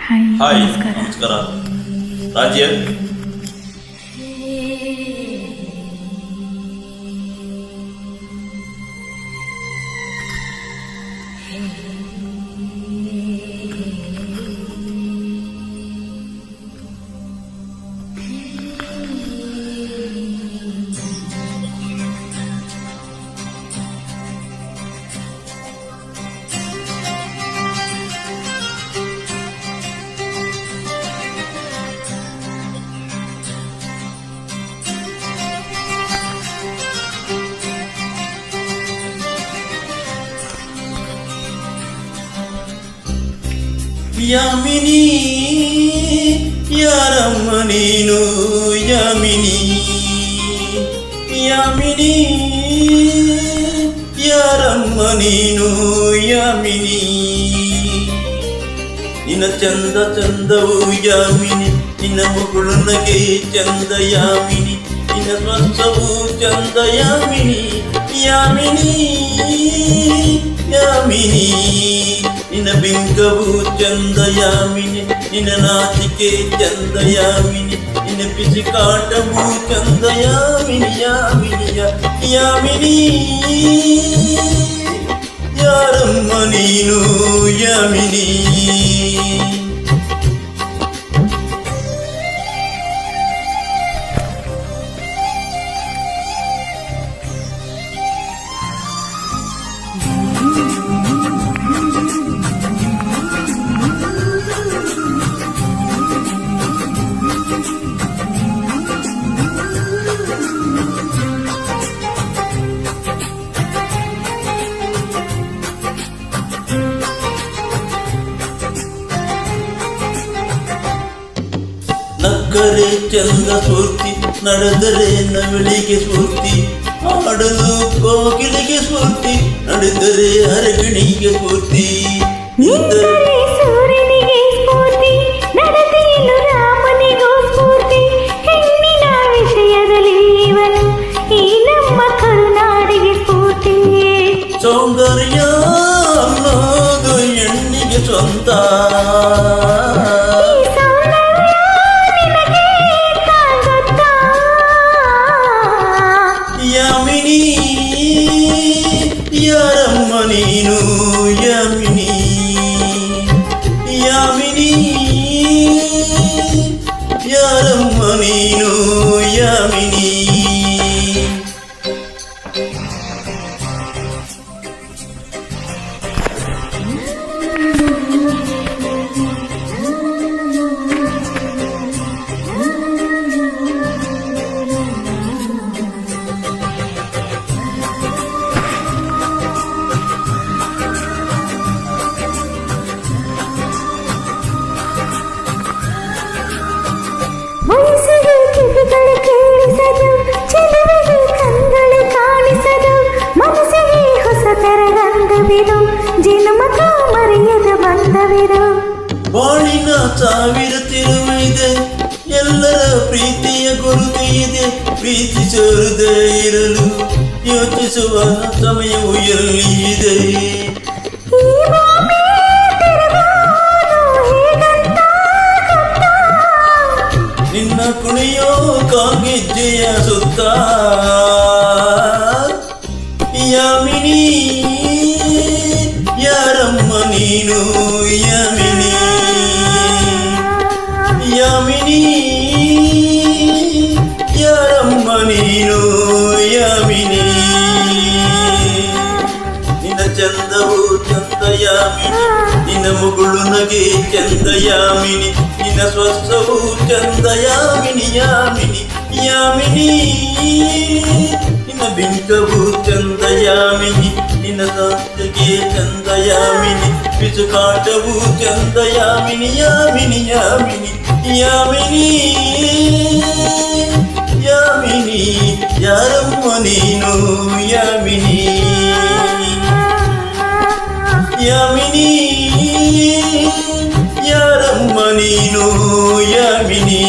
hi ನಮಸ್ಕಾರ ರಾಜ್ಯ ಯಾಮಿನಿ ಯಾರಮ್ಮ ನೀನು ಯಾಮಿನಿ ಯಾಮಿನಿ ಯಾರಮ್ಮ ನೀನು ಯಾಮಿನಿ ನಿನ್ನ ಚಂದ ಚಂದವು ಯಾಮಿನಿ ನಿನ್ನ ಮಗಳು ನಗೆ ಚಂದ ಯಾಮಿನಿ ನಿನ್ನ ಸ್ವಂತವು ಚಂದ ಯಾಮಿನಿ ಯಾಮಿನಿ ಯಾಮಿನಿ ನಿನ್ನ ಬಿಂಕವು ಚಂದ ಯಾಮಿನಿ ನಿನ್ನ ನಾಚಿಕೆ ಚಂದ ಯಾಮಿನಿ ನಿನ್ನ ಪಿಸಿಕಾಟವು ಚಂದ ಯಾಮಿನಿ ಯಾಮಿನಿ ಯಾಮಿನಿ ಯಾರಮ್ಮ ನೀನು ಯಾಮಿನಿ ನಕ್ಕರೆ ಚಂದ ಸ್ಫೂರ್ತಿ ನಡೆದರೆ ನವಿಳಿಗೆ ಸ್ಫೂರ್ತಿ ಆಡಲು ಕೋಗಿಲಿಗೆ ಸ್ಫೂರ್ತಿ ನಡೆದರೆ ಅರಗಿಣಿಗೆ ಸ್ಫೂರ್ತಿ ಸೂರ್ಯನಿಗೆ ಸ್ಫೂರ್ತಿ ನಡೆದೇನು ರಾಮನಿಗೂ ಸ್ಫೂರ್ತಿ ಹೆಣ್ಣಿನ ವಿಷಯದಲ್ಲಿ ಇವನು ಈ ನಮ್ಮ ಕರುನಾಡಿಗೆ ಸ್ಫೂರ್ತಿ ಸೌಂದರ್ಯ ಅನ್ನೋದು ಹೆಣ್ಣಿಗೆ ಸ್ವಂತ ಯಾಮಿನಿ ಯಾರಮ್ಮ ನೀನು ಯಾಮಿನಿ ಯಾಮಿನಿ ಯಾರಮ್ಮ ನೀನು ಯಾಮಿನಿ ವಯಸ್ಸಿಗೆ ಕಿವಿಗಳು ಕೇಳಿಸದು ಚೆಲುವಿಗೆ ಕಂಗಳು ಕಾಣಿಸದು ಮನಸ್ಸಿಗೆ ಹೊಸ ತರಗಂಧವಿದು ಜನ್ಮಕ ಮರೆಯದ ಬಂಧವಿದು ಬಾಳಿನ ಸಾವಿರ ತಿರುವಿದೆ ಎಲ್ಲರ ಪ್ರೀತಿಯ ಗುರುತು ಇದೆ ಪ್ರೀತಿಸೋರದೆ ಇರಲು ಯೋಚಿಸುವ ಸಮಯವು ಎಲ್ಲಿ ಇದೆ ನಿನ್ನ ಕುಣಿಯೋ ಕಾಗಿಜ್ಜೆಯ ಸುತ್ತ ಯಾಮಿನಿ ಯಾರಮ್ಮ ನೀನು ಯಾಮಿನಿ ಯಾಮಿನಿ ಯಾರಮ್ಮ ನೀನು ಯಾಮಿನಿ ನಿನ್ನ ಚಂದವು ಚಂದ ಯಾಮಿನಿ ನಿನ್ನ ಮಗಳು ನಗೆ ಚಂದ ಯಾಮಿನಿ ನಿನ್ನ ಸ್ವಸ್ಥವು ಚಂದ ಯಾಮಿನಿ ಯಾಮಿನಿ ಯಾಮಿನಿ ನಿನ್ನ ಬಿಂಕವು ಚಂದ ಯಾಮಿನಿ ನಿನ್ನ ಸಂತೆಗೆ ಚಂದ ಯಾಮಿನಿ ಪಿಸುಕಾಟವು ಚಂದ ಯಾಮಿನಿ ಯಾಮಿನಿ ಯಾಮಿನಿ ಯಾಮಿನಿ ಯಾಮಿನಿ ಯಾರಮ್ಮ ನೀನು ಯಾಮಿನಿ ಯಾಮಿನಿ ಯಾರಮ್ಮ ನೀನು ಯಾಮಿನಿ